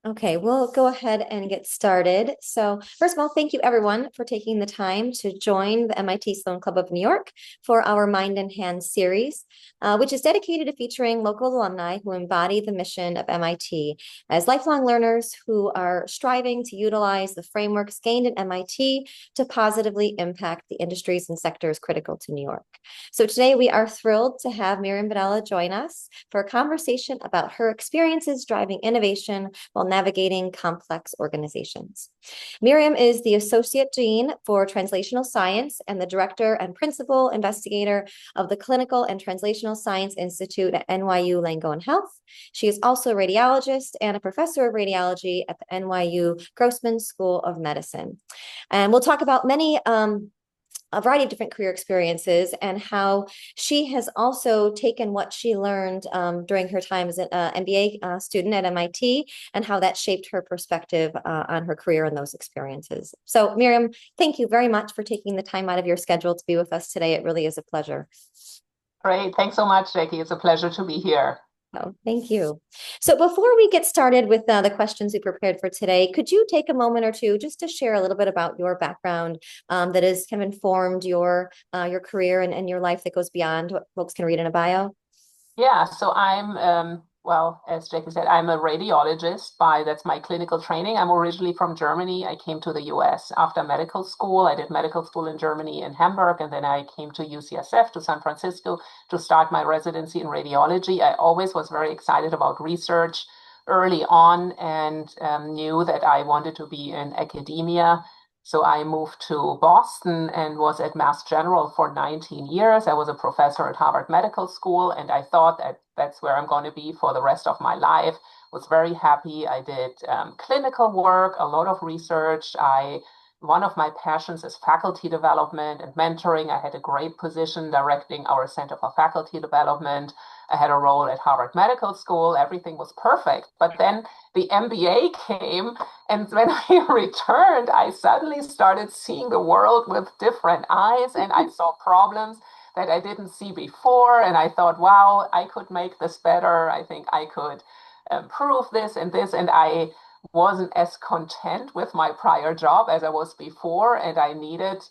Okay, we'll go ahead and get started. So, first of all, thank you everyone for taking the time to join the MIT Sloan Club of New York for our Mind in Hand series, which is dedicated to featuring local alumni who embody the mission of MIT as lifelong learners who are striving to utilize the frameworks gained at MIT to positively impact the industries and sectors critical to New York. So, today we are thrilled to have Miriam Vadala join us for a conversation about her experiences driving innovation while navigating complex organizations. Miriam is the Associate Dean for Translational Science and the Director and Principal Investigator of the Clinical and Translational Science Institute at NYU Langone Health. She is also a radiologist and a professor of radiology at the NYU Grossman School of Medicine. And we'll talk about a variety of different career experiences and how she has also taken what she learned during her time as an MBA student at MIT and how that shaped her perspective on her career and those experiences. So, Miriam, thank you very much for taking the time out of your schedule to be with us today. It really is a pleasure. Great. Thanks so much, Jackie. It's a pleasure to be here. Oh, thank you. So before we get started with the questions we prepared for today, could you take a moment or two just to share a little bit about your background that has kind of informed your career and your life that goes beyond what folks can read in a bio? Yeah, so well, as Jackie said, I'm a radiologist that's my clinical training. I'm originally from Germany. I came to the US after medical school. I did medical school in Germany in Hamburg, and then I came to UCSF to San Francisco to start my residency in radiology. I always was very excited about research early on and knew that I wanted to be in academia. So I moved to Boston and was at Mass General for 19 years. I was a professor at Harvard Medical School, and I thought that that's where I'm going to be for the rest of my life. Was very happy. I did clinical work, a lot of research. One of my passions is faculty development and mentoring. I had a great position directing our Center for Faculty Development. I had a role at Harvard Medical School. Everything was perfect. But then the MBA came, and when I returned, I suddenly started seeing the world with different eyes, and I saw problems that I didn't see before. And I thought, wow, I could make this better. I think I could improve this and this. And I wasn't as content with my prior job as I was before, and I needed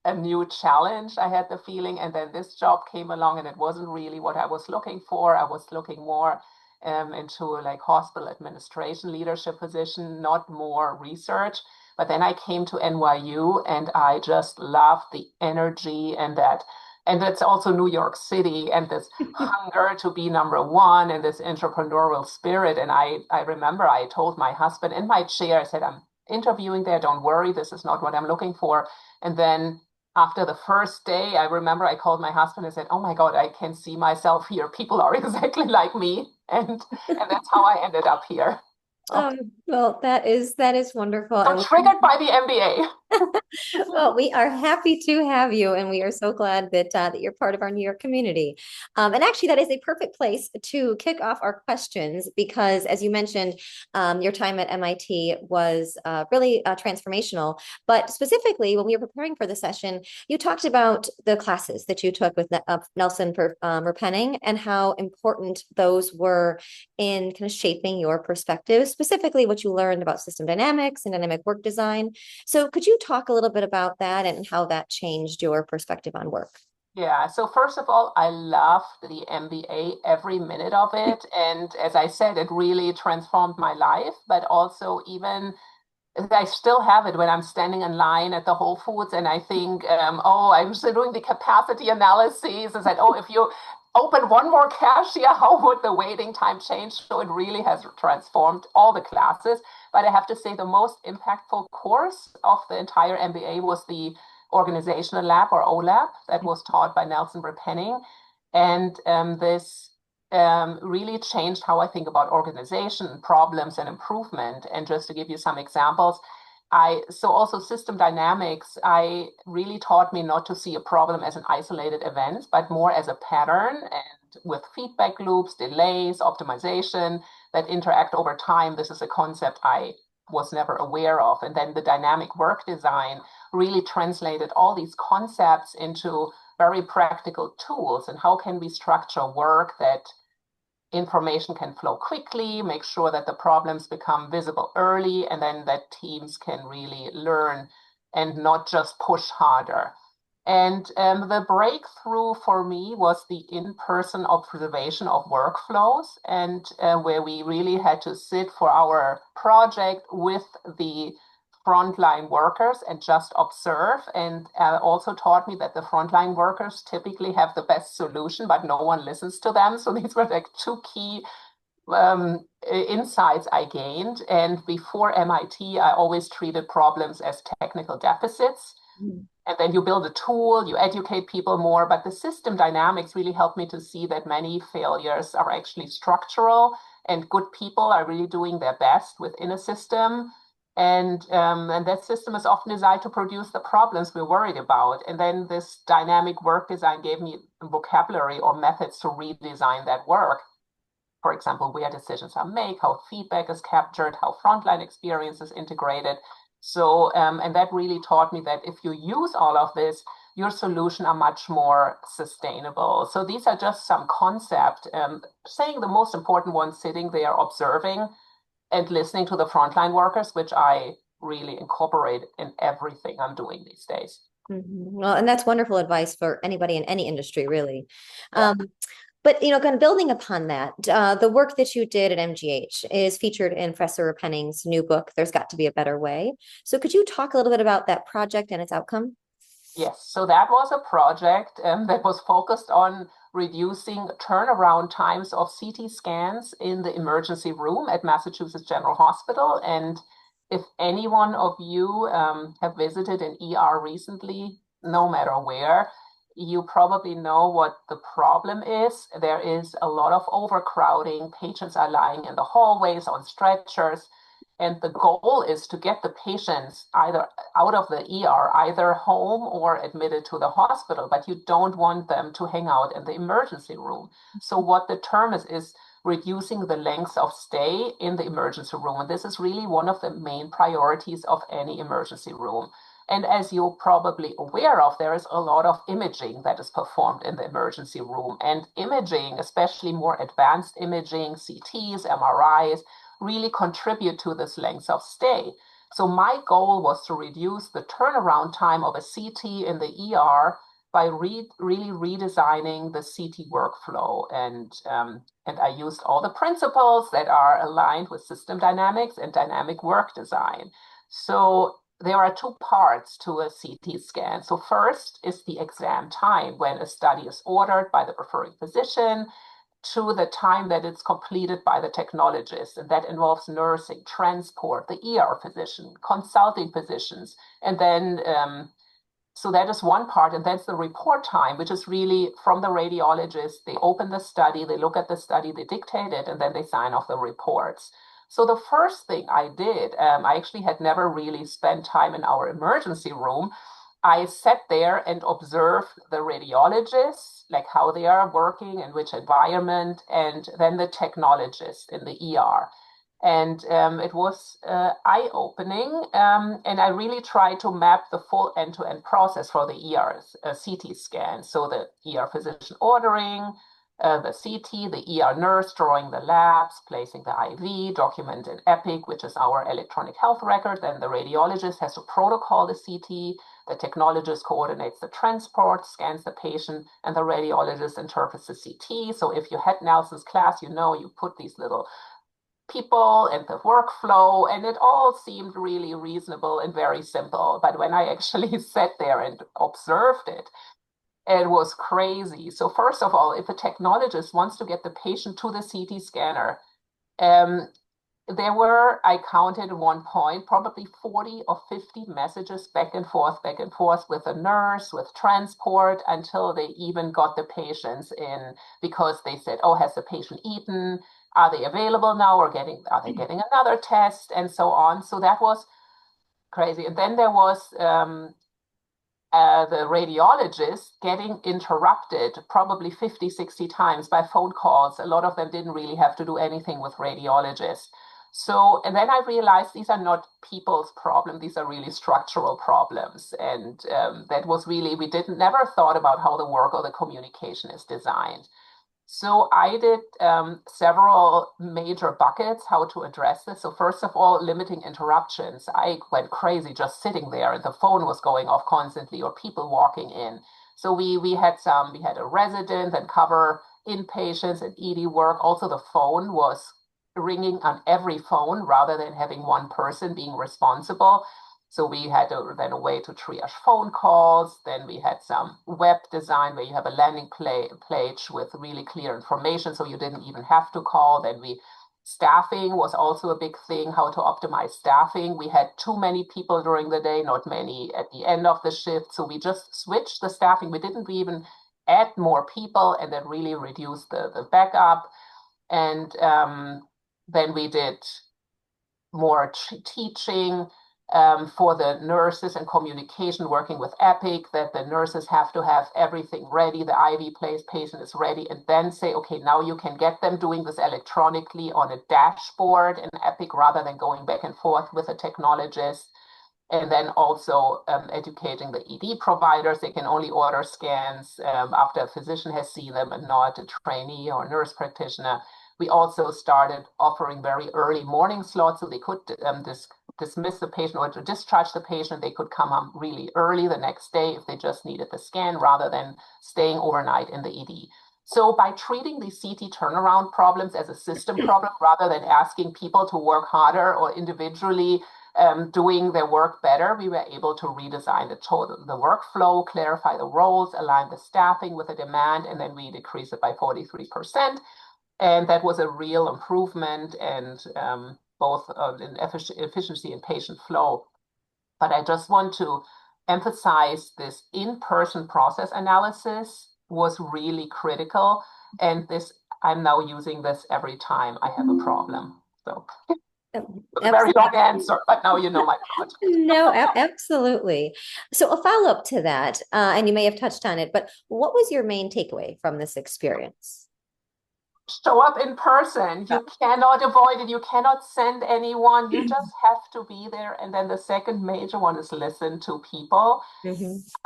a new challenge. I had the feeling, and then this job came along, and it wasn't really what I was looking for. I was looking more into like hospital administration leadership position, not more research. But then I came to NYU, and I just loved the energy and that's also New York City and this hunger to be number one and this entrepreneurial spirit. And I remember I told my husband in my chair, I said, I'm interviewing there. Don't worry. This is not what I'm looking for. And then after the first day, I remember I called my husband and said, oh my God, I can see myself here. People are exactly like me. And that's how I ended up here. Oh, well, that is wonderful. So triggered by the MBA. Well, we are happy to have you, and we are so glad that you're part of our New York community. And actually, that is a perfect place to kick off our questions because, as you mentioned, your time at MIT was really transformational. But specifically, when we were preparing for the session, you talked about the classes that you took with Nelson Repenning and how important those were in kind of shaping your perspective, specifically what you learned about system dynamics and dynamic work design. So could you talk a little bit about that and how that changed your perspective on work? Yeah, so first of all, I loved the MBA, every minute of it. And as I said, it really transformed my life, but also even I still have it when I'm standing in line at the Whole Foods and I think, oh, I'm still doing the capacity analysis. I said, oh, if you open one more cashier, how would the waiting time change? So it really has transformed all the classes. But I have to say the most impactful course of the entire MBA was the Organizational Lab or OLAB that was taught by Nelson Repenning. And this really changed how I think about organization, problems, and improvement. And just to give you some examples, so also system dynamics, I really taught me not to see a problem as an isolated event, but more as a pattern and with feedback loops, delays, optimization that interact over time. This is a concept I was never aware of. And then the dynamic work design really translated all these concepts into very practical tools and how can we structure work that information can flow quickly, make sure that the problems become visible early, and then that teams can really learn and not just push harder. And the breakthrough for me was the in-person observation of workflows, and where we really had to sit for our project with the frontline workers and just observe, and also taught me that the frontline workers typically have the best solution, but no one listens to them. So these were like two key insights I gained. And before MIT, I always treated problems as technical deficits. And then you build a tool, you educate people more, but the system dynamics really helped me to see that many failures are actually structural, and good people are really doing their best within a system. And that system is often designed to produce the problems we're worried about. And then this dynamic work design gave me vocabulary or methods to redesign that work. For example, where decisions are made, how feedback is captured, how frontline experience is integrated. So, and that really taught me that if you use all of this, your solution are much more sustainable. So these are just some concept, saying the most important one, sitting there observing and listening to the frontline workers, which I really incorporate in everything I'm doing these days. Well, and that's wonderful advice for anybody in any industry, really. Yeah. But kind of building upon that, the work that you did at MGH is featured in Professor Penning's new book, There's Got to Be a Better Way. So could you talk a little bit about that project and its outcome? Yes, so that was a project that was focused on reducing turnaround times of CT scans in the emergency room at Massachusetts General Hospital. And if any one of you have visited an ER recently, no matter where, you probably know what the problem is. There is a lot of overcrowding. Patients are lying in the hallways on stretchers. And the goal is to get the patients either out of the ER, either home or admitted to the hospital, but you don't want them to hang out in the emergency room. So what the term is reducing the length of stay in the emergency room. And this is really one of the main priorities of any emergency room. And as you're probably aware of, there is a lot of imaging that is performed in the emergency room. And imaging, especially more advanced imaging, CTs, MRIs, really contribute to this length of stay. So my goal was to reduce the turnaround time of a CT in the ER by really redesigning the CT workflow. And I used all the principles that are aligned with system dynamics and dynamic work design. So there are two parts to a CT scan. So first is the exam time, when a study is ordered by the referring physician to the time that it's completed by the technologist. And that involves nursing, transport, the ER physician, consulting physicians. And then, so that is one part. And that's the report time, which is really from the radiologist. They open the study, they look at the study, they dictate it, and then they sign off the reports. So the first thing I did, I actually had never really spent time in our emergency room. I sat there and observed the radiologists, like how they are working and which environment, and then the technologists in the ER. And it was eye-opening. And I really tried to map the full end-to-end process for the ER's CT scan. So the ER physician ordering, the CT, the ER nurse drawing the labs, placing the IV, document in Epic, which is our electronic health record. Then the radiologist has to protocol the CT. The technologist coordinates the transport, scans the patient, and the radiologist interprets the CT. So if you had Nelson's class, you know you put these little people and the workflow, and it all seemed really reasonable and very simple. But when I actually sat there and observed it, it was crazy. So first of all, if a technologist wants to get the patient to the CT scanner, there were, I counted at one point, probably 40 or 50 messages back and forth with the nurse, with transport, until they even got the patients in, because they said, oh, has the patient eaten? Are they available now, or are they getting another test, and so on. So that was crazy. And then there was the radiologist getting interrupted probably 50, 60 times by phone calls. A lot of them didn't really have to do anything with radiologists. So, and then I realized these are not people's problems, these are really structural problems. And that was really, we never thought about how the work or the communication is designed. So I did several major buckets how to address this. So first of all, limiting interruptions. I went crazy just sitting there and the phone was going off constantly or people walking in. So we had a resident and cover inpatients and ED work. Also the phone was ringing on every phone rather than having one person being responsible. So we had then a way to triage phone calls. Then we had some web design where you have a landing page with really clear information, so you didn't even have to call. Staffing was also a big thing, how to optimize staffing. We had too many people during the day, not many at the end of the shift. So we just switched the staffing. We didn't even add more people, and that really reduced the backup. And then we did more teaching for the nurses and communication, working with Epic, that the nurses have to have everything ready, the IV patient is ready, and then say, okay, now you can get them doing this electronically on a dashboard in Epic rather than going back and forth with a technologist. And then also educating the ED providers. They can only order scans after a physician has seen them and not a trainee or nurse practitioner. We also started offering very early morning slots so they could dismiss the patient or to discharge the patient. They could come home really early the next day if they just needed the scan rather than staying overnight in the ED. So by treating these CT turnaround problems as a system problem rather than asking people to work harder or individually doing their work better, we were able to redesign the workflow, clarify the roles, align the staffing with the demand, and then we decreased it by 43%. And that was a real improvement and both in efficiency and patient flow. But I just want to emphasize this in-person process analysis was really critical. And I'm now using this every time I have a problem. So a very long answer, but now you know my project. No, absolutely. So a follow-up to that, and you may have touched on it, but what was your main takeaway from this experience? Show up in person. You cannot avoid it. You cannot send anyone. You just have to be there. And then the second major one is listen to people.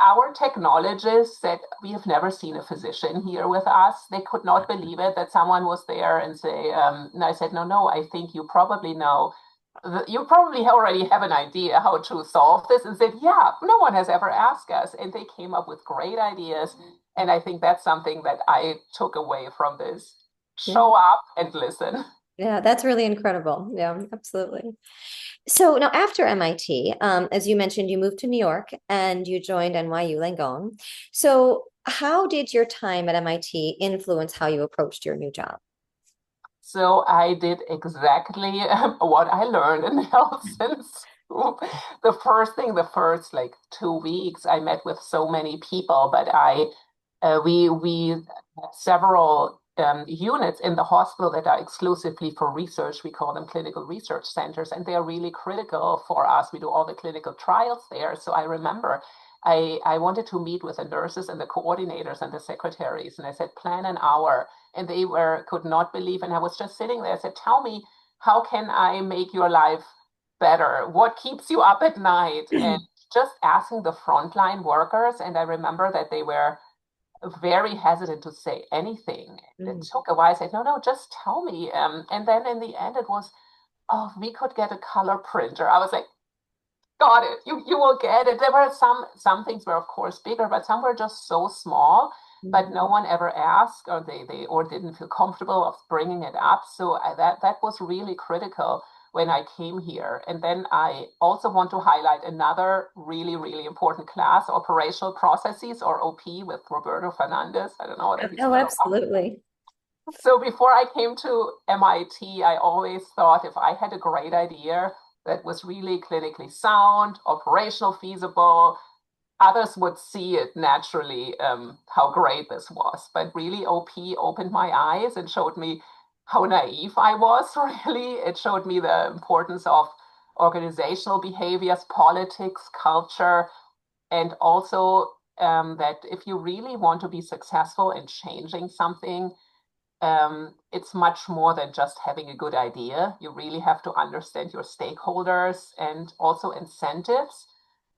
Our technologists said, we have never seen a physician here with us. They could not believe it that someone was there and say, and I said, no, I think you probably know. You probably already have an idea how to solve this, and said, yeah, no one has ever asked us. And they came up with great ideas. And I think that's something that I took away from this. Show up and listen. Yeah, that's really incredible. Yeah, absolutely. So now after MIT, as you mentioned, you moved to New York and you joined NYU Langone. So how did your time at MIT influence how you approached your new job? So I did exactly what I learned in health since the first like 2 weeks, I met with so many people, but we had several units in the hospital that are exclusively for research. We call them clinical research centers, and they are really critical for us. We do all the clinical trials there. So I remember I wanted to meet with the nurses and the coordinators and the secretaries, and I said, plan an hour. And they could not believe. And I was just sitting there. I said, tell me, how can I make your life better? What keeps you up at night? And just asking the frontline workers. And I remember that they were very hesitant to say anything. It took a while. I said, no, just tell me. And then in the end, it was, oh, we could get a color printer. I was like, got it. You will get it. There were some things were of course bigger, but some were just so small. But no one ever asked, or they or didn't feel comfortable of bringing it up. So that was really critical when I came here. And then I also want to highlight another really, really important class, Operational Processes, or OP, with Roberto Fernandez. I don't know what he's Oh, absolutely. So before I came to MIT, I always thought if I had a great idea that was really clinically sound, operational feasible, others would see it naturally, how great this was. But really, OP opened my eyes and showed me how naive I was, really. It showed me the importance of organizational behaviors, politics, culture, and also that if you really want to be successful in changing something, it's much more than just having a good idea. You really have to understand your stakeholders and also incentives.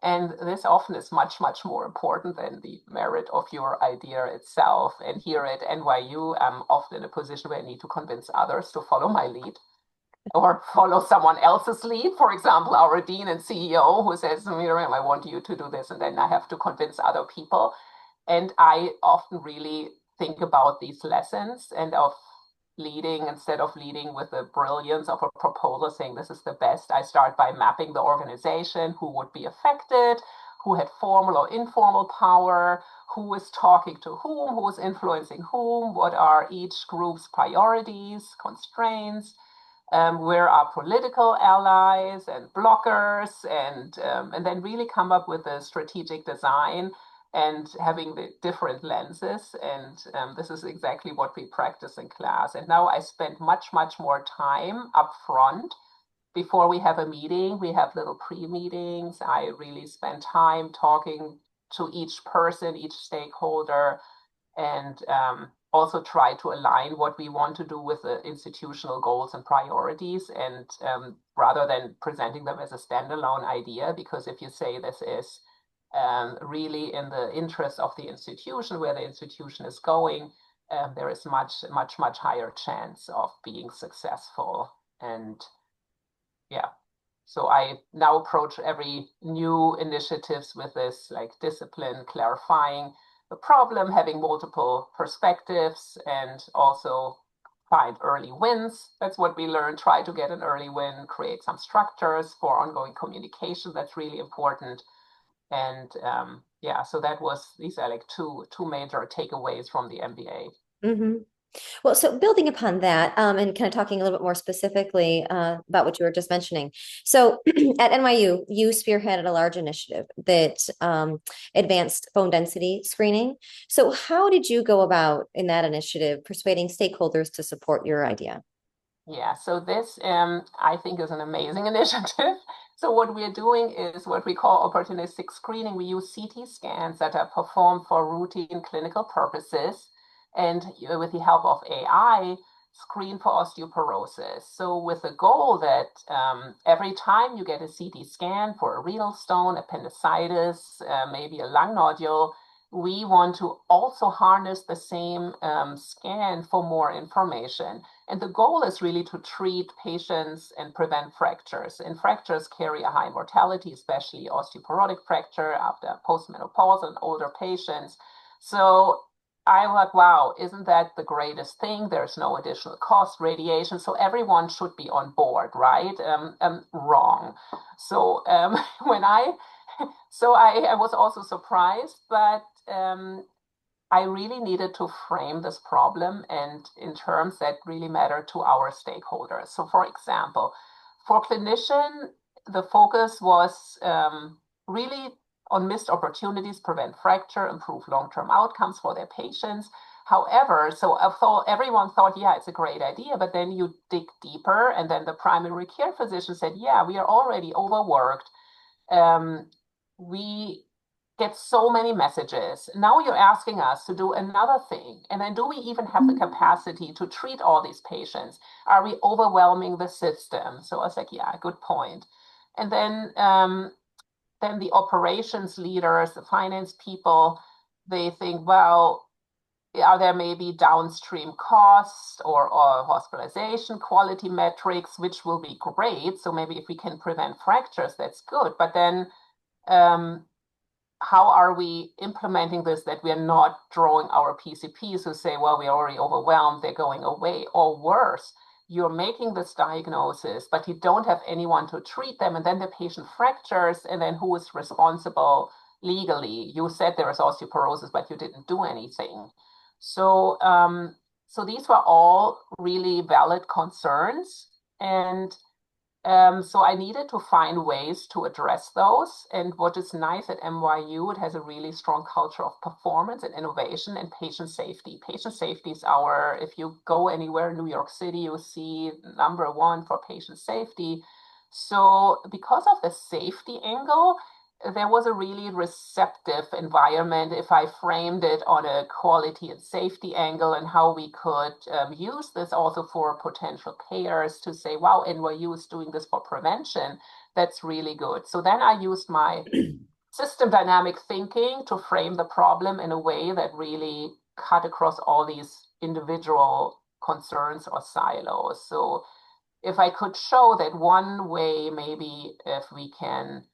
And this often is much, much more important than the merit of your idea itself. And here at NYU, I'm often in a position where I need to convince others to follow my lead or follow someone else's lead. For example, our dean and CEO who says, Miriam, I want you to do this. And then I have to convince other people. And I often really think about these lessons and of leading, instead of leading with the brilliance of a proposal saying this is the best, I start by mapping the organization, who would be affected, who had formal or informal power, who is talking to who is influencing whom, what are each group's priorities, constraints, where are political allies and blockers, and then really come up with a strategic design and having the different lenses. And this is exactly what we practice in class. And now I spend much, much more time up front. Before we have a meeting, we have little pre-meetings. I really spend time talking to each person, each stakeholder, and also try to align what we want to do with the institutional goals and priorities, and rather than presenting them as a standalone idea, because if you say this is really in the interest of the institution, where the institution is going, there is much, much, much higher chance of being successful. And yeah, so I now approach every new initiatives with this like discipline, clarifying the problem, having multiple perspectives, and also find early wins. That's what we learn. Try to get an early win, create some structures for ongoing communication. That's really important. And yeah, so these are like two major takeaways from the MBA. Mm-hmm. Well, so building upon that, and kind of talking a little bit more specifically about what you were just mentioning. So at NYU, you spearheaded a large initiative that advanced bone density screening. So how did you go about in that initiative persuading stakeholders to support your idea? Yeah, so this I think is an amazing initiative. So what we're doing is what we call opportunistic screening. We use CT scans that are performed for routine clinical purposes, and with the help of AI, screen for osteoporosis. So with the goal that every time you get a CT scan for a renal stone, appendicitis, maybe a lung nodule, we want to also harness the same scan for more information. And the goal is really to treat patients and prevent fractures. And fractures carry a high mortality, especially osteoporotic fracture after postmenopausal and older patients. So I was like, wow, isn't that the greatest thing? There's no additional cost, radiation. So everyone should be on board, right? Wrong. So when I was also surprised, but I really needed to frame this problem and in terms that really matter to our stakeholders. So for example, for clinician, the focus was really on missed opportunities, prevent fracture, improve long-term outcomes for their patients. However, so everyone thought, yeah, it's a great idea, but then you dig deeper, and then the primary care physician said, yeah, we are already overworked. We get so many messages. Now you're asking us to do another thing. And then do we even have the capacity to treat all these patients? Are we overwhelming the system? So I was like, yeah, good point. And then the operations leaders, the finance people, they think, well, are there maybe downstream costs or hospitalization quality metrics, which will be great. So maybe if we can prevent fractures, that's good. But then how are we implementing this that we're not drawing our PCPs who say, well, we're already overwhelmed, they're going away, or worse, you're making this diagnosis, but you don't have anyone to treat them, and then the patient fractures, and then who is responsible legally? You said there is osteoporosis, but you didn't do anything. So, so these were all really valid concerns, and so I needed to find ways to address those. And what is nice at NYU, it has a really strong culture of performance and innovation and patient safety. Patient safety is if you go anywhere in New York City, you see #1 for patient safety. So because of the safety angle, there was a really receptive environment if I framed it on a quality and safety angle, and how we could use this also for potential payers to say, wow, NYU is doing this for prevention. That's really good. So then I used my system dynamic thinking to frame the problem in a way that really cut across all these individual concerns or silos. So if I could show that one way, maybe if we can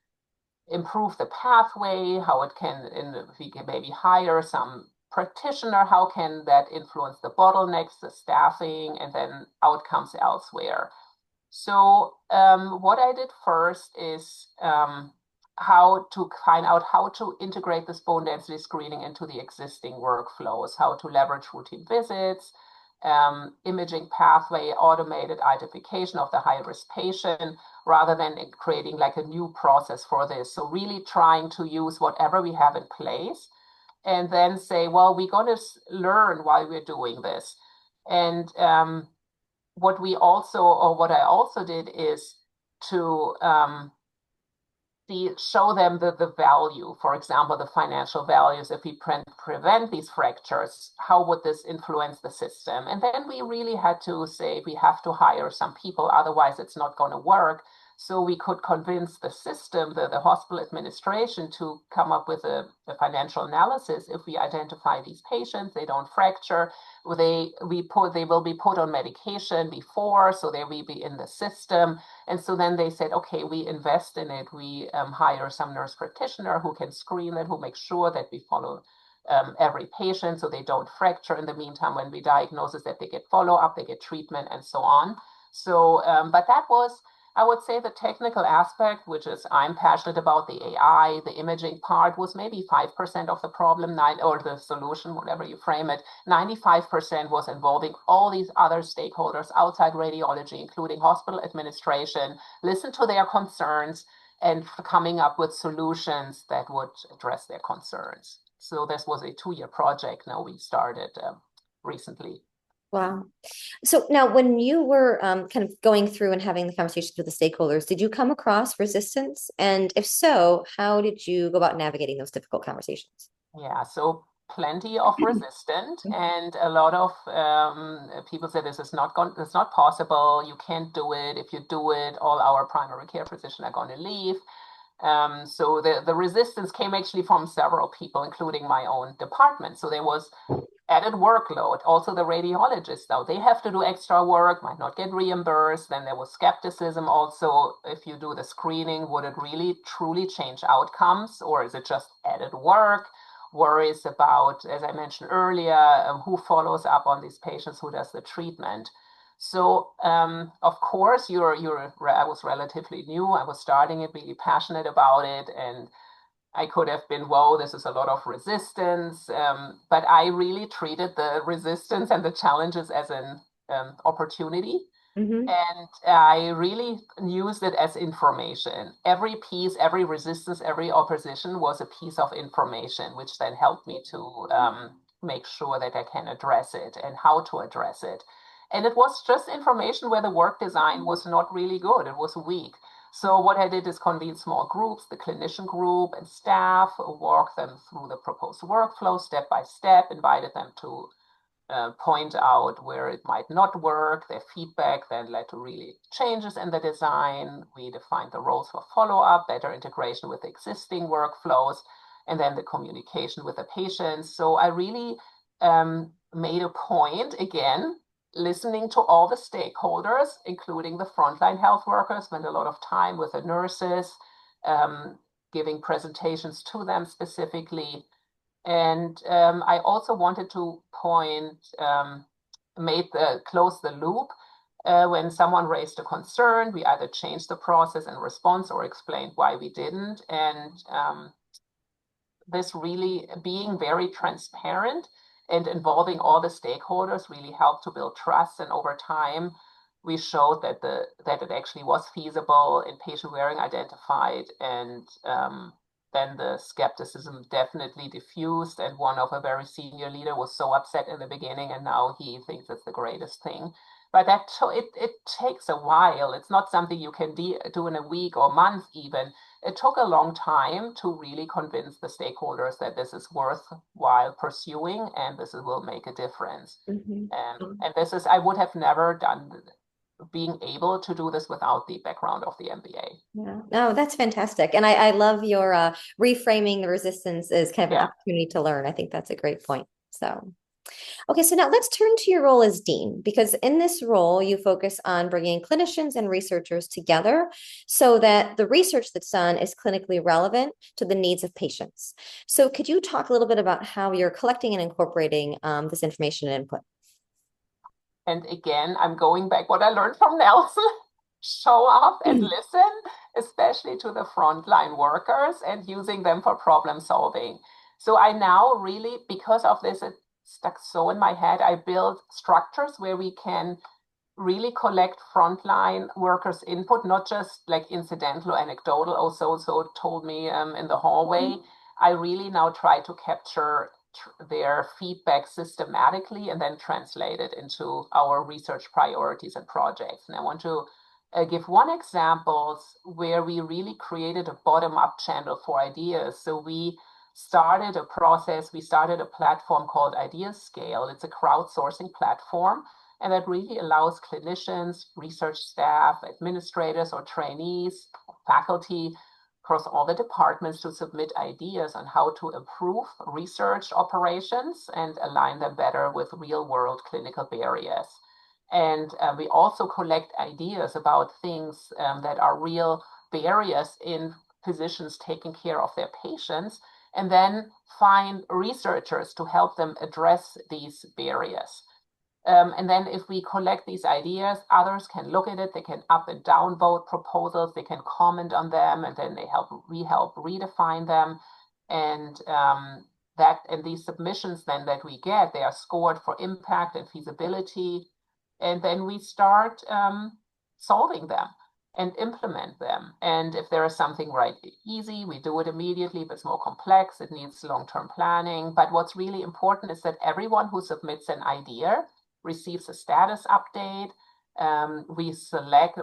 improve the pathway, how it can, if we can maybe hire some practitioner, how can that influence the bottlenecks, the staffing, and then outcomes elsewhere. So what I did first is how to find out how to integrate this bone density screening into the existing workflows, how to leverage routine visits, imaging pathway, automated identification of the high-risk patient, rather than creating like a new process for this. So really trying to use whatever we have in place and then say, well, we're going to learn while we're doing this. And what I also did is to show them the value, for example, the financial values. If we prevent these fractures, how would this influence the system? And then we really had to say we have to hire some people, otherwise it's not going to work. So we could convince the system, the hospital administration, to come up with a financial analysis. If we identify these patients, they don't fracture, they will be put on medication before, so they will be in the system. And so then they said, okay, we invest in it. We hire some nurse practitioner who can screen it, who makes sure that we follow every patient so they don't fracture in the meantime. When we diagnose it, that they get follow-up, they get treatment, and so on. So, but that was, I would say, the technical aspect, which is I'm passionate about. The AI, the imaging part was maybe 5% of the problem, or the solution, whatever you frame it. 95% was involving all these other stakeholders outside radiology, including hospital administration, listen to their concerns and coming up with solutions that would address their concerns. So this was a 2-year project. Now we started recently. Wow. So now when you were kind of going through and having the conversations with the stakeholders, did you come across resistance? And if so, how did you go about navigating those difficult conversations? Yeah, so plenty of resistance, and a lot of people say this is it's not possible. You can't do it. If you do it, all our primary care physicians are going to leave. So the resistance came actually from several people, including my own department. So there was added workload. Also, the radiologists, though, they have to do extra work, might not get reimbursed. Then there was skepticism also. If you do the screening, would it really truly change outcomes, or is it just added work? Worries about, as I mentioned earlier, who follows up on these patients, who does the treatment. So, of course, I was relatively new. I was starting it, really passionate about it, and I could have been, whoa, this is a lot of resistance. But I really treated the resistance and the challenges as an opportunity. Mm-hmm. And I really used it as information. Every piece, every resistance, every opposition was a piece of information, which then helped me to make sure that I can address it and how to address it. And it was just information where the work design was not really good. It was weak. So what I did is convene small groups, the clinician group and staff, walk them through the proposed workflow step by step, invited them to point out where it might not work. Their feedback then led to really changes in the design. We defined the roles for follow-up, better integration with existing workflows, and then the communication with the patients. So I really made a point, again, listening to all the stakeholders, including the frontline health workers, spent a lot of time with the nurses, giving presentations to them specifically. And I also wanted to close the loop. When someone raised a concern, we either changed the process and response or explained why we didn't. And this really being very transparent and involving all the stakeholders really helped to build trust. And over time, we showed that it actually was feasible and patient wearing identified. And then the skepticism definitely diffused. And one of a very senior leader was so upset in the beginning, and now he thinks it's the greatest thing. But it takes a while. It's not something you can do in a week or month even. It took a long time to really convince the stakeholders that this is worthwhile pursuing and this will make a difference. Mm-hmm. And this is, I would have never done being able to do this without the background of the MBA. Yeah, no, that's fantastic. And I love your reframing the resistance as kind of an Yeah. opportunity to learn. I think that's a great point. So, okay, so now let's turn to your role as dean, because in this role, you focus on bringing clinicians and researchers together so that the research that's done is clinically relevant to the needs of patients. So, could you talk a little bit about how you're collecting and incorporating this information and input? And again, I'm going back what I learned from Nelson. Show up and listen, especially to the frontline workers, and using them for problem solving. So I now really, because of this, it stuck so in my head, I built structures where we can really collect frontline workers' input, not just like incidental or anecdotal, oh, so told me in the hallway. I really now try to capture their feedback systematically and then translate it into our research priorities and projects. And I want to give one example where we really created a bottom-up channel for ideas. So we started a process, we started a platform called IdeaScale. It's a crowdsourcing platform, and that really allows clinicians, research staff, administrators or trainees, faculty across all the departments to submit ideas on how to improve research operations and align them better with real-world clinical barriers. And we also collect ideas about things that are real barriers in physicians taking care of their patients, and then find researchers to help them address these barriers. And then if we collect these ideas, others can look at it, they can up and down vote proposals, they can comment on them, and then we help redefine them. And these submissions then that we get, they are scored for impact and feasibility. And then we start solving them and implement them. And if there is something right easy, we do it immediately. If it's more complex, it needs long-term planning. But what's really important is that everyone who submits an idea receives a status update. We select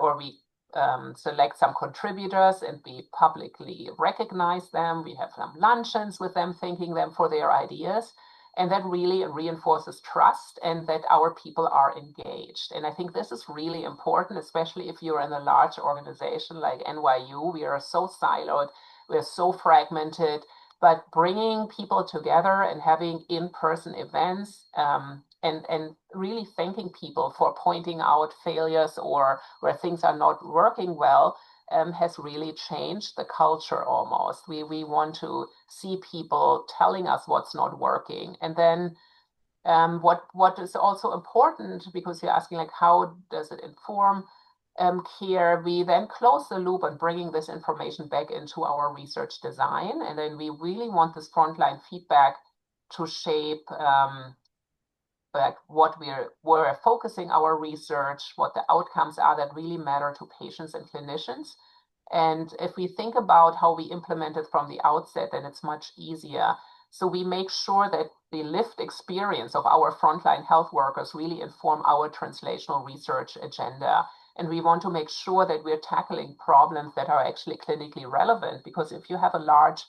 some contributors and we publicly recognize them. We have some luncheons with them, thanking them for their ideas. And that really reinforces trust and that our people are engaged. And I think this is really important, especially if you're in a large organization like NYU. We are so siloed, we're so fragmented, but bringing people together and having in-person events and really thanking people for pointing out failures or where things are not working well has really changed the culture almost. We want to see people telling us what's not working. And then what is also important, because you're asking like, how does it inform care? We then close the loop on bringing this information back into our research design. And then we really want this frontline feedback to shape like what we're focusing our research, what the outcomes are that really matter to patients and clinicians. And if we think about how we implement it from the outset, then it's much easier. So we make sure that the lived experience of our frontline health workers really inform our translational research agenda. And we want to make sure that we're tackling problems that are actually clinically relevant, because if you have a large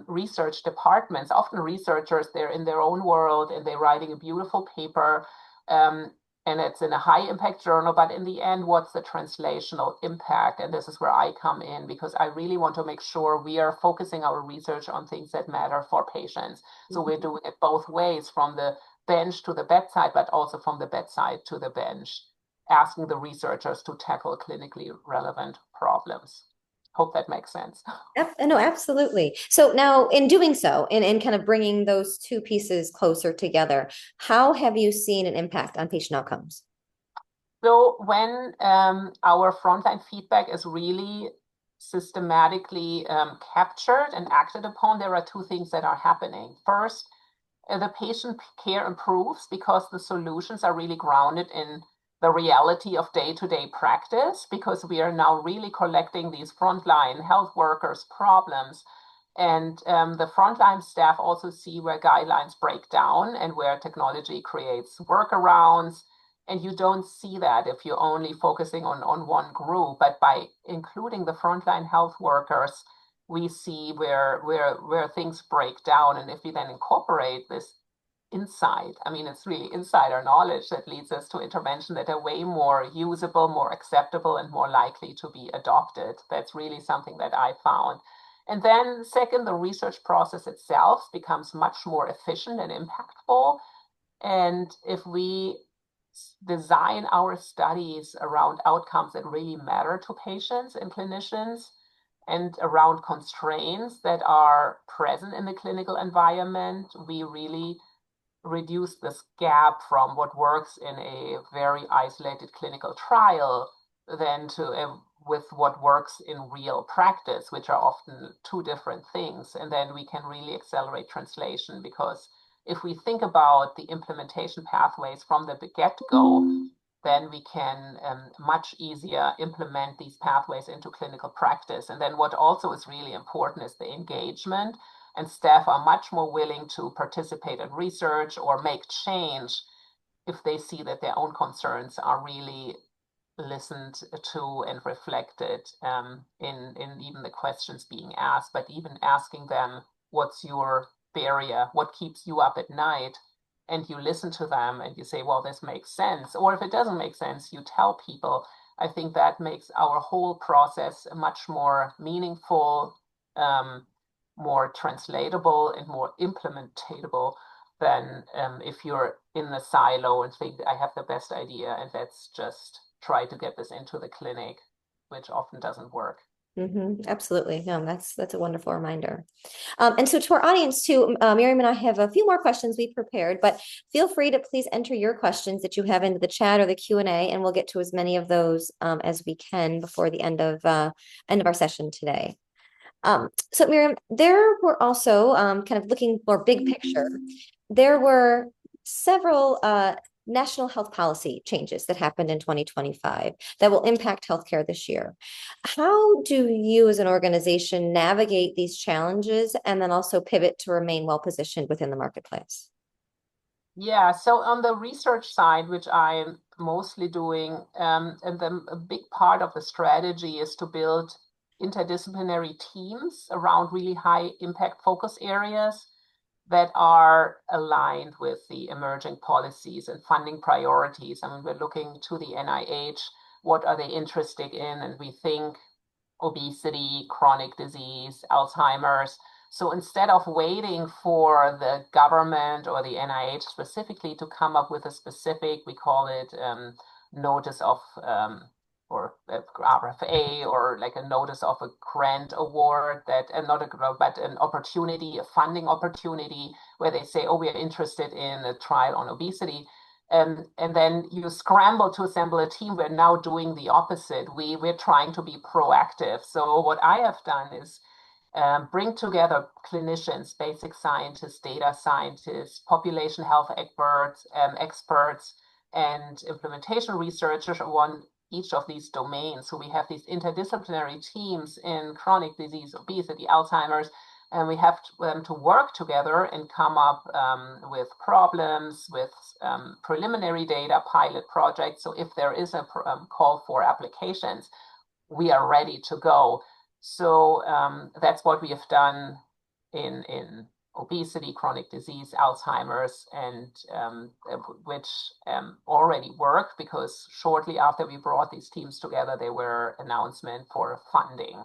research departments, often researchers, they're in their own world and they're writing a beautiful paper and it's in a high impact journal, but in the end, what's the translational impact? And this is where I come in, because I really want to make sure we are focusing our research on things that matter for patients. So we're doing it both ways, from the bench to the bedside, but also from the bedside to the bench, asking the researchers to tackle clinically relevant problems. Hope that makes sense. No, absolutely. So now in doing so, and kind of bringing those two pieces closer together, how have you seen an impact on patient outcomes? So when our frontline feedback is really systematically captured and acted upon, there are two things that are happening. First, the patient care improves because the solutions are really grounded in the reality of day-to-day practice, because we are now really collecting these frontline health workers' problems. And the frontline staff also see where guidelines break down and where technology creates workarounds. And you don't see that if you're only focusing on one group. But by including the frontline health workers, we see where things break down. And if we then incorporate this insight. I mean, it's really insider knowledge that leads us to intervention that are way more usable, more acceptable, and more likely to be adopted. That's really something that I found. And then second, the research process itself becomes much more efficient and impactful. And if we design our studies around outcomes that really matter to patients and clinicians, and around constraints that are present in the clinical environment, we really reduce this gap from what works in a very isolated clinical trial than to with what works in real practice, which are often two different things. And then we can really accelerate translation, because if we think about the implementation pathways from the get-go, then we can much easier implement these pathways into clinical practice. And then what also is really important is the engagement, and staff are much more willing to participate in research or make change if they see that their own concerns are really listened to and reflected in even the questions being asked, but even asking them, what's your barrier? What keeps you up at night? And you listen to them and you say, well, this makes sense. Or if it doesn't make sense, you tell people. I think that makes our whole process much more meaningful, more translatable, and more implementatable than if you're in the silo and think, I have the best idea and let's just try to get this into the clinic, which often doesn't work. Absolutely. No, that's a wonderful reminder. And so to our audience too, Miriam and I have a few more questions we prepared, but feel free to please enter your questions that you have into the chat or the Q&A, and we'll get to as many of those as we can before the end of our session today. So Miriam, there were also kind of looking more big picture, there were several national health policy changes that happened in 2025 that will impact healthcare this year. How do you as an organization navigate these challenges and then also pivot to remain well positioned within the marketplace? Yeah, so on the research side, which I'm mostly doing, and then a big part of the strategy is to build interdisciplinary teams around really high impact focus areas that are aligned with the emerging policies and funding priorities. I mean, we're looking to the NIH, what are they interested in? And we think obesity, chronic disease, Alzheimer's. So instead of waiting for the government or the NIH specifically to come up with a specific, we call it notice of or RFA, or like a notice of a grant award, that and not a grant, but an opportunity, a funding opportunity, where they say, oh, we are interested in a trial on obesity. And then you scramble to assemble a team. We're now doing the opposite. We're trying to be proactive. So what I have done is bring together clinicians, basic scientists, data scientists, population health experts, and implementation researchers on each of these domains. So we have these interdisciplinary teams in chronic disease, obesity, Alzheimer's, and we have them to work together and come up with problems, with preliminary data, pilot projects. So if there is a call for applications, we are ready to go. So that's what we have done in obesity, chronic disease, Alzheimer's, and which already worked, because shortly after we brought these teams together, there were announcements for funding.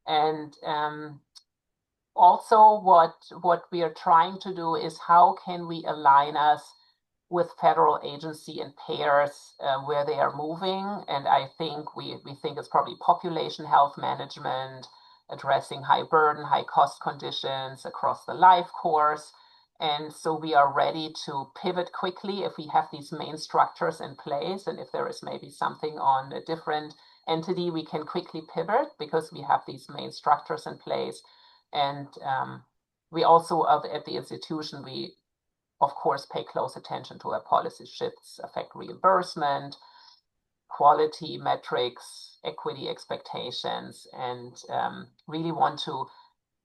And also what we are trying to do is how can we align us with federal agency and payers where they are moving. And I think we think it's probably population health management, addressing high burden, high cost conditions across the life course. And so we are ready to pivot quickly if we have these main structures in place. And if there is maybe something on a different entity, we can quickly pivot because we have these main structures in place. And we also, at the institution, we of course pay close attention to how policy shifts affect reimbursement, quality metrics, equity expectations, and really want to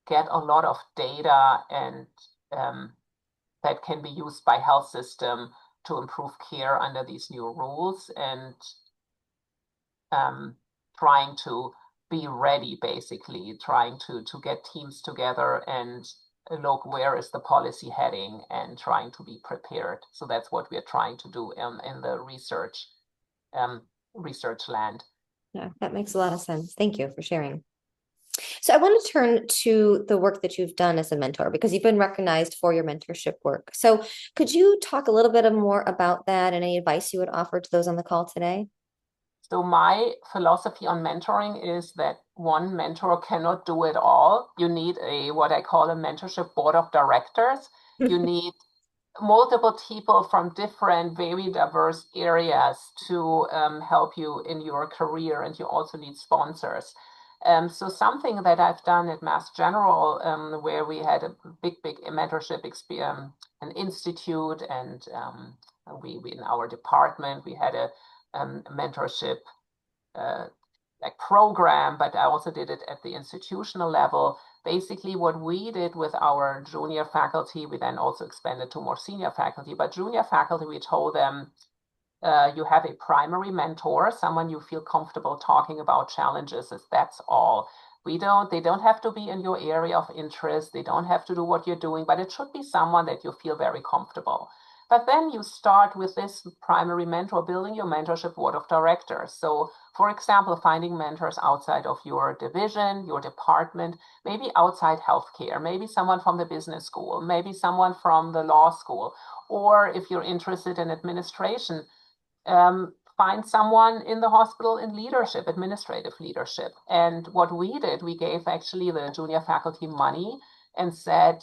get a lot of data and that can be used by health system to improve care under these new rules, and trying to be ready, basically trying to get teams together and look, where is the policy heading, and trying to be prepared. So that's what we're trying to do in the um, research land. Yeah, that makes a lot of sense. Thank you for sharing. So I want to turn to the work that you've done as a mentor because you've been recognized for your mentorship work. So could you talk a little bit more about that and any advice you would offer to those on the call today? So my philosophy on mentoring is that one mentor cannot do it all. You need what I call a mentorship board of directors. You need multiple people from different, very diverse areas to help you in your career, and you also need sponsors. So something that I've done at Mass General, where we had a big mentorship experience, an institute, and we in our department we had a mentorship uh, like program, but I also did it at the institutional level. Basically, what we did with our junior faculty, we then also expanded to more senior faculty. But junior faculty, we told them, you have a primary mentor, someone you feel comfortable talking about challenges. That's all. They don't have to be in your area of interest. They don't have to do what you're doing, but it should be someone that you feel very comfortable. But then you start with this primary mentor, building your mentorship board of directors. So, for example, finding mentors outside of your division, your department, maybe outside healthcare, maybe someone from the business school, maybe someone from the law school, or if you're interested in administration, find someone in the hospital in leadership, administrative leadership. And what we did, we gave actually the junior faculty money and said,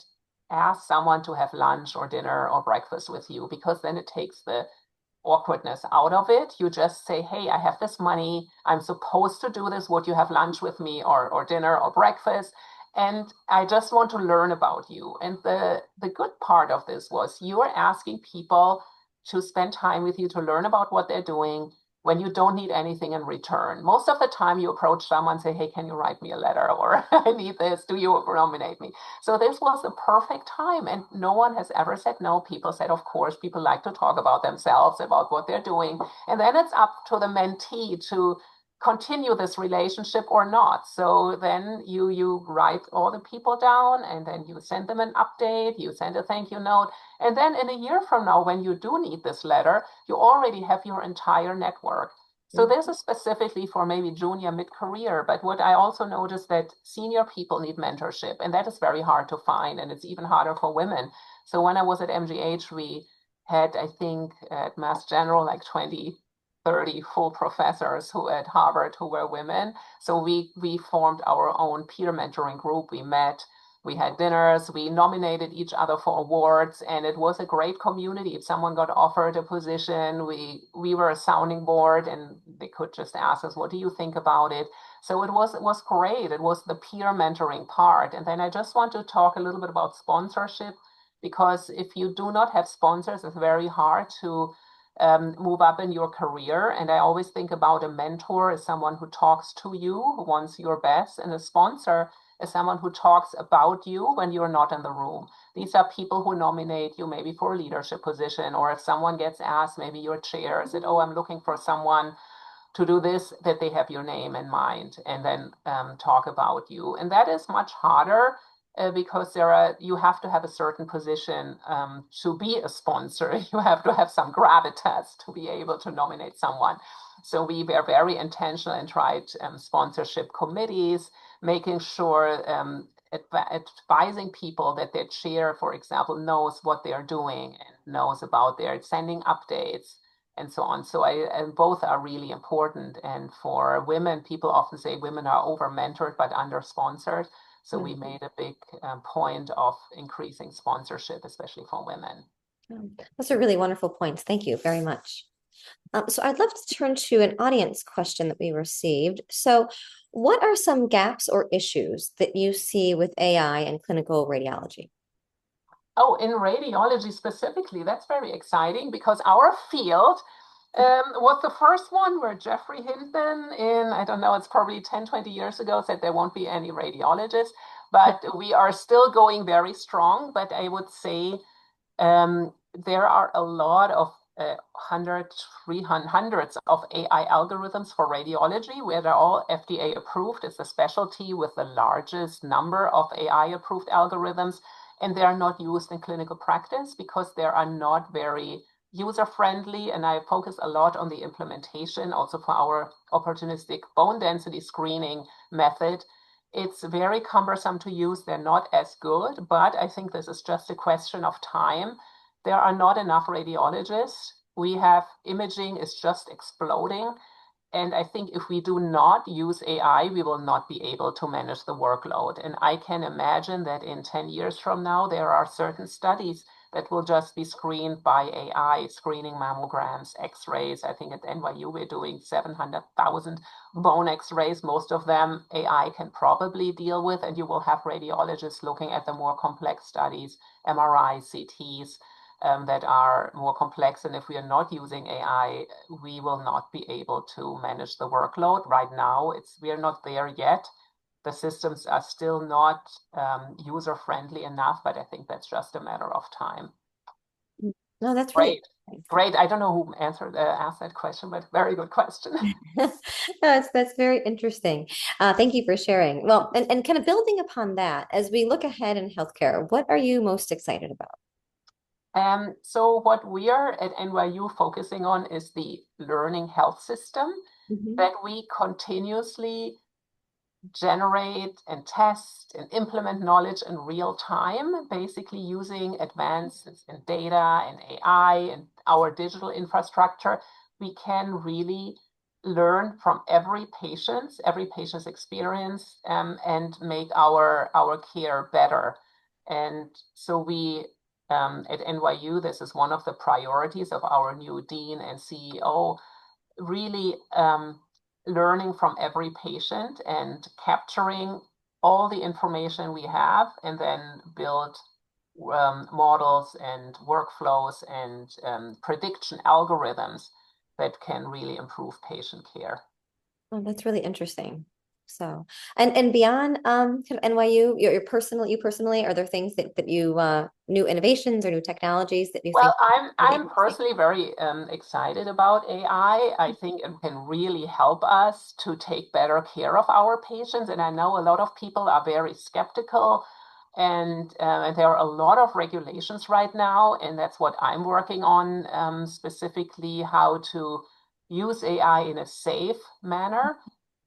ask someone to have lunch or dinner or breakfast with you, because then it takes the awkwardness out of it. You just say, hey, I have this money. I'm supposed to do this. Would you have lunch with me or dinner or breakfast? And I just want to learn about you. And the good part of this was you are asking people to spend time with you to learn about what they're doing when you don't need anything in return. Most of the time you approach someone and say, hey, can you write me a letter? Or I need this. Do you nominate me? So this was the perfect time. And no one has ever said no. People said, of course, people like to talk about themselves, about what they're doing. And then it's up to the mentee to continue this relationship or not. So then you write all the people down, and then you send them an update, you send a thank you note. And then in a year from now, when you do need this letter, you already have your entire network. So this is specifically for maybe junior mid-career, but what I also noticed that senior people need mentorship, and that is very hard to find, and it's even harder for women. So when I was at MGH, we had, I think, at Mass General, like 20, 30 full professors who at Harvard who were women. So we formed our own peer mentoring group. We met, we had dinners, we nominated each other for awards, and it was a great community. If someone got offered a position, we were a sounding board, and they could just ask us, what do you think about it? So it was great. It was the peer mentoring part. And then I just want to talk a little bit about sponsorship, because if you do not have sponsors, it's very hard to move up in your career. And I always think about a mentor as someone who talks to you, who wants your best, and a sponsor as someone who talks about you when you're not in the room. These are people who nominate you maybe for a leadership position, or if someone gets asked, maybe your chair said, oh, I'm looking for someone to do this, that they have your name in mind and then talk about you. And that is much harder because you have to have a certain position to be a sponsor. You have to have some gravitas to be able to nominate someone. So we were very intentional and tried sponsorship committees, making sure advising people that their chair, for example, knows what they're doing and knows about their sending updates and so on. So and both are really important. And for women, people often say women are over mentored but under sponsored. So we made a big point of increasing sponsorship, especially for women. Those are really wonderful points. Thank you very much. So I'd love to turn to an audience question that we received. So what are some gaps or issues that you see with AI in clinical radiology? Oh, in radiology specifically, that's very exciting because our field was the first one where Geoffrey Hinton I don't know, it's probably 10, 20 years ago, said there won't be any radiologists, but we are still going very strong. But I would say there are a lot of hundreds of AI algorithms for radiology, where they're all FDA approved. It's a specialty with the largest number of AI approved algorithms. and they are not used in clinical practice because they are not very user-friendly. And I focus a lot on the implementation also for our opportunistic bone density screening method. It's very cumbersome to use. They're not as good, but I think this is just a question of time. There are not enough radiologists. We have imaging is just exploding. And I think if we do not use AI, we will not be able to manage the workload. And I can imagine that in 10 years from now, there are certain studies that will just be screened by AI, screening mammograms, X-rays. I think at NYU, we're doing 700,000 bone X-rays. Most of them AI can probably deal with, and you will have radiologists looking at the more complex studies, MRI, CTs, that are more complex. And if we are not using AI, we will not be able to manage the workload. Right now, we are not there yet. The systems are still not user-friendly enough, but I think that's just a matter of time. No, that's really Great. I don't know who asked that question, but very good question. No, that's very interesting. Thank you for sharing. Well, and kind of building upon that, as we look ahead in healthcare, what are you most excited about? So what we are at NYU focusing on is the learning health system that we continuously generate and test and implement knowledge in real time, basically using advances in data and AI and our digital infrastructure. We can really learn from every patient's experience, and make our care better. And so we at NYU, this is one of the priorities of our new dean and CEO, really learning from every patient and capturing all the information we have, and then build models and workflows and prediction algorithms that can really improve patient care. Oh, that's really interesting. So, and beyond kind of NYU, you personally, are there things that you new innovations or new technologies that you think? Well, I'm personally very excited about AI. I think it can really help us to take better care of our patients. And I know a lot of people are very skeptical, and there are a lot of regulations right now, and that's what I'm working on, specifically how to use AI in a safe manner.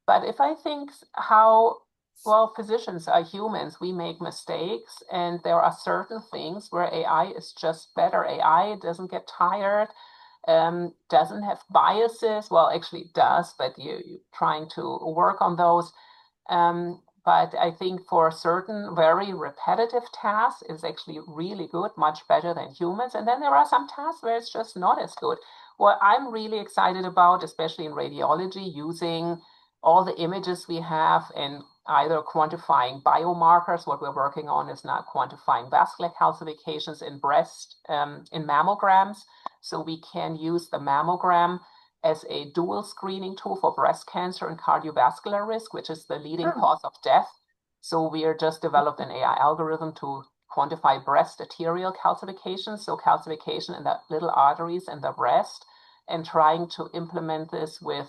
But if I think well, physicians are humans, we make mistakes, and there are certain things where AI is just better. AI doesn't get tired, doesn't have biases. Well, actually it does, but you're trying to work on those. But I think for certain very repetitive tasks, it's actually really good, much better than humans. And then there are some tasks where it's just not as good. What I'm really excited about, especially in radiology, using all the images we have and either quantifying biomarkers. What we're working on is now quantifying vascular calcifications in breast, in mammograms. So we can use the mammogram as a dual screening tool for breast cancer and cardiovascular risk, which is the leading cause of death. So we are just developed an AI algorithm to quantify breast arterial calcifications, so calcification in the little arteries in the breast, and trying to implement this with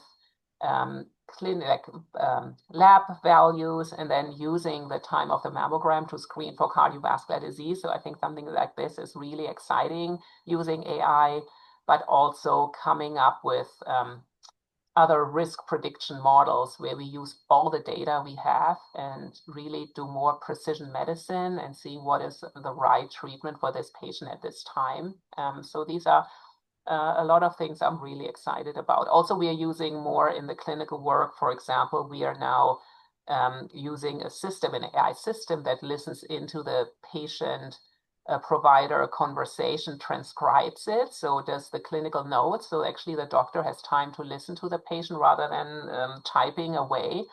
clinic lab values, and then using the time of the mammogram to screen for cardiovascular disease. So I think something like this is really exciting using AI, but also coming up with other risk prediction models where we use all the data we have and really do more precision medicine and see what is the right treatment for this patient at this time. So these are a lot of things I'm really excited about. Also, we are using more in the clinical work. For example, we are now using a system, an AI system that listens into the patient provider conversation, transcribes it. So does the clinical notes. So actually the doctor has time to listen to the patient rather than typing away.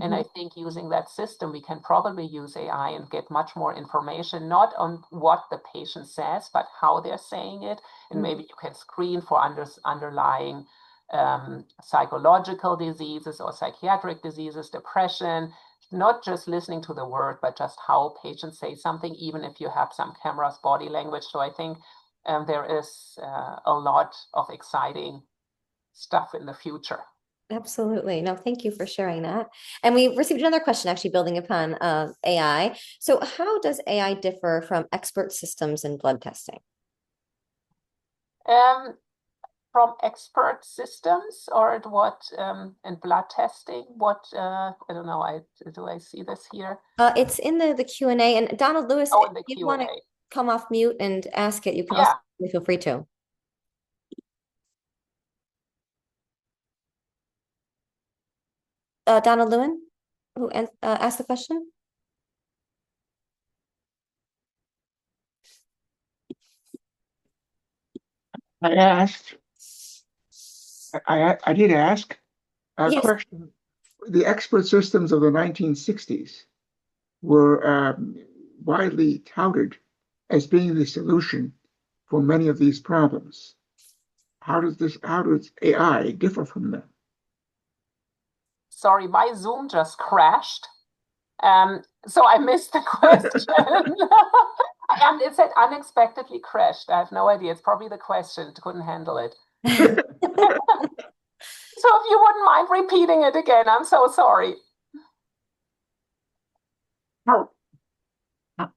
And I think using that system, we can probably use AI and get much more information, not on what the patient says, but how they're saying it. And maybe you can screen for underlying psychological diseases or psychiatric diseases, depression, not just listening to the word, but just how patients say something, even if you have some cameras, body language. So I think there is a lot of exciting stuff in the future. Absolutely. No, thank you for sharing that. And we received another question actually building upon AI. So how does AI differ from expert systems in blood testing? Um, from expert systems or what in blood testing? What I don't know. I see this here? It's in the Q&A. And Donald Lewis, Oh, if in the you want to Q&A. come off mute and ask it, you can also Yeah. feel free to. Donald Lewin, who asked the question? I asked, I did ask a Yes. question. The expert systems of the 1960s were widely touted as being the solution for many of these problems. How does AI differ from them? Sorry, my Zoom just crashed. So I missed the question. And it said unexpectedly crashed. I have no idea. It's probably the question. It couldn't handle it. So if you wouldn't mind repeating it again, I'm so sorry. How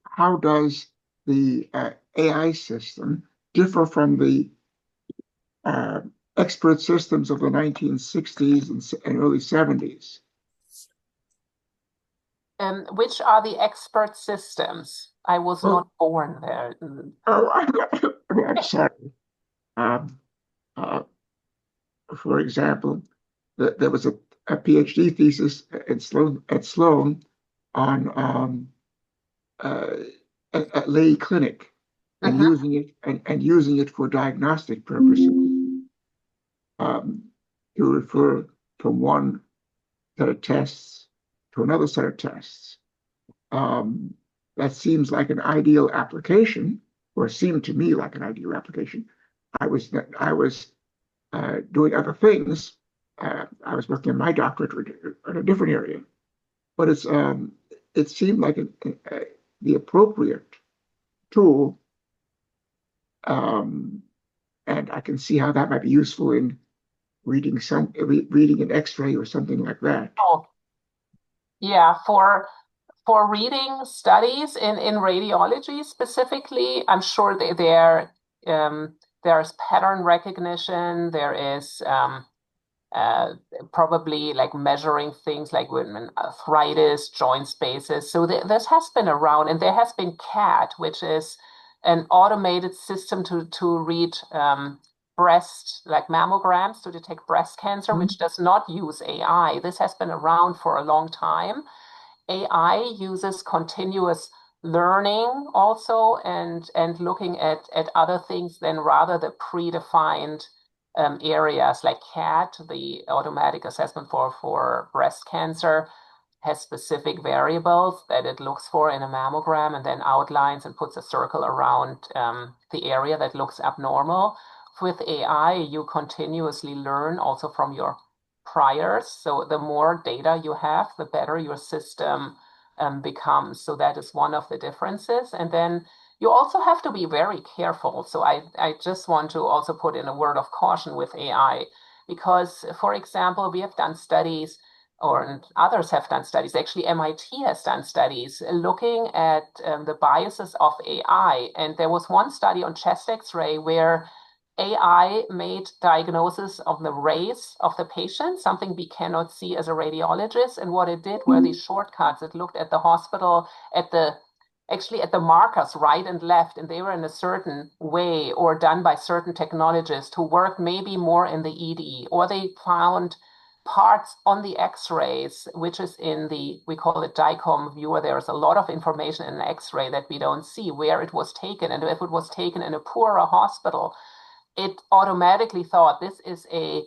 how does the AI system differ from the uh, expert systems of the 1960s and early 70s? Which are the expert systems? I was Oh, not born there. I'm sorry. Um, uh, for example, there was a PhD thesis at Sloan on uh, at Lay Clinic and Mhm. using it for diagnostic purposes um, to refer from one set of tests to another set of tests. Um, that seems like an ideal application, or seemed to me like an ideal application. I was doing other things. I was working on my doctorate in a different area, but it seemed like the appropriate tool, um, and I can see how that might be useful in reading an X-ray or something like that. Oh, yeah, for reading studies in radiology specifically, I'm sure there's pattern recognition, there is uh, probably like measuring things like when arthritis, joint spaces. So this has been around, and there has been CAT, which is an automated system to read breast, like mammograms to detect breast cancer, which does not use AI. This has been around for a long time. AI uses continuous learning also and looking at other things than rather the predefined areas like CAT, the automatic assessment for breast cancer, has specific variables that it looks for in a mammogram and then outlines and puts a circle around the area that looks abnormal. With AI, you continuously learn also from your priors. So the more data you have, the better your system becomes. So that is one of the differences. And then you also have to be very careful. So I just want to also put in a word of caution with AI, because, for example, we have done studies, or others have done studies. Actually, MIT has done studies looking at the biases of AI. And there was one study on chest X-ray where AI made diagnosis of the race of the patient, something we cannot see as a radiologist. And what it did were these shortcuts. It looked at the hospital, actually at the markers right and left, and they were in a certain way or done by certain technologists who worked maybe more in the ED, or they found parts on the x-rays, which is in we call it DICOM viewer. There's a lot of information in an x-ray that we don't see where it was taken. And if it was taken in a poorer hospital, it automatically thought this is a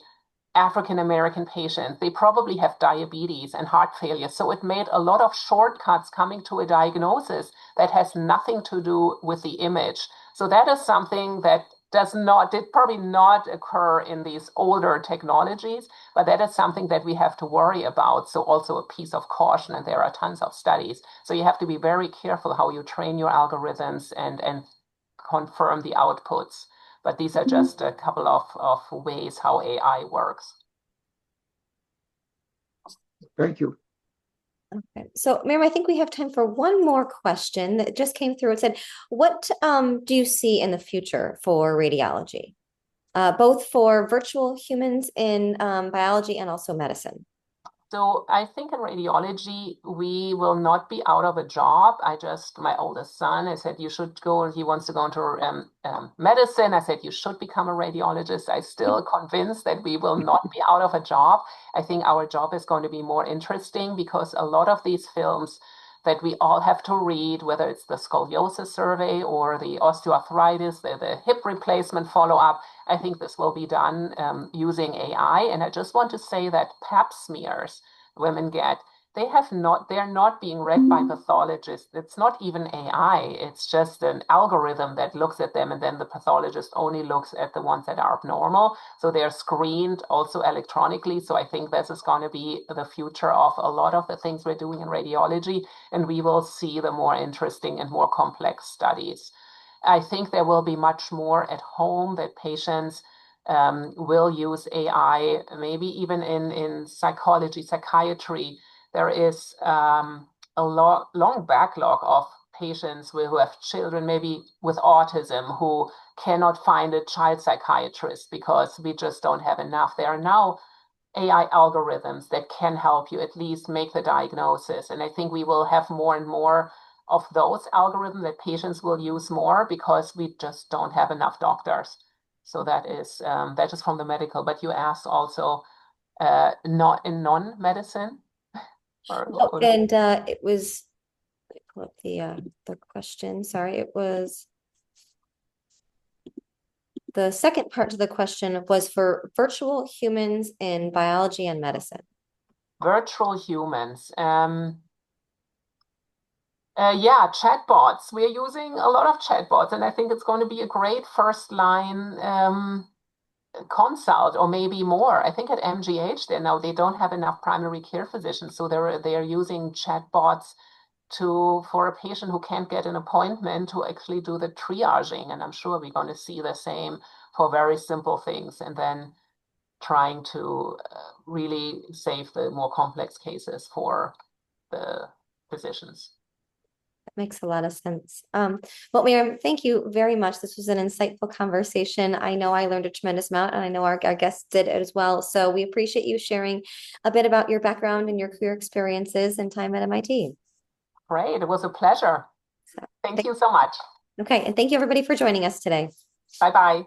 African American patient. They probably have diabetes and heart failure. So it made a lot of shortcuts coming to a diagnosis that has nothing to do with the image. So that is something that did probably not occur in these older technologies, but that is something that we have to worry about. So also a piece of caution, and there are tons of studies. So you have to be very careful how you train your algorithms and confirm the outputs. But these are just a couple of ways how AI works. Thank you. Okay, so Miriam, I think we have time for one more question that just came through. It said, what do you see in the future for radiology? Both for virtual humans in biology and also medicine. So I think in radiology, we will not be out of a job. My oldest son, I said, you should go, he wants to go into medicine. I said, you should become a radiologist. I'm still convinced that we will not be out of a job. I think our job is going to be more interesting because a lot of these films that we all have to read, whether it's the scoliosis survey or the osteoarthritis, the hip replacement follow-up, I think this will be done using AI. And I just want to say that Pap smears women get, they're not being read by pathologists. It's not even AI. It's just an algorithm that looks at them, and then the pathologist only looks at the ones that are abnormal. So they're screened also electronically. So I think this is going to be the future of a lot of the things we're doing in radiology, and we will see the more interesting and more complex studies. I think there will be much more at home that patients will use AI, maybe even in psychology, psychiatry. There is a long backlog of patients who have children, maybe with autism, who cannot find a child psychiatrist because we just don't have enough. There are now AI algorithms that can help you at least make the diagnosis. And I think we will have more and more of those algorithms that patients will use more because we just don't have enough doctors. So that is from the medical. But you asked also not in non-medicine. And it was, let me pull up the question. Sorry, it was the second part to the question was for virtual humans in biology and medicine. Virtual humans. Yeah, chatbots. We're using a lot of chatbots, and I think it's going to be a great first line consult, or maybe more. I think at MGH they don't have enough primary care physicians, so they're using chatbots for a patient who can't get an appointment to actually do the triaging. And I'm sure we're going to see the same for very simple things, and then trying to really save the more complex cases for the physicians. Makes a lot of sense. Well, Miriam, thank you very much. This was an insightful conversation. I know I learned a tremendous amount, and I know our guests did as well. So we appreciate you sharing a bit about your background and your career experiences and time at MIT. Great. It was a pleasure. Thank you so much. Okay. And thank you everybody for joining us today. Bye-bye.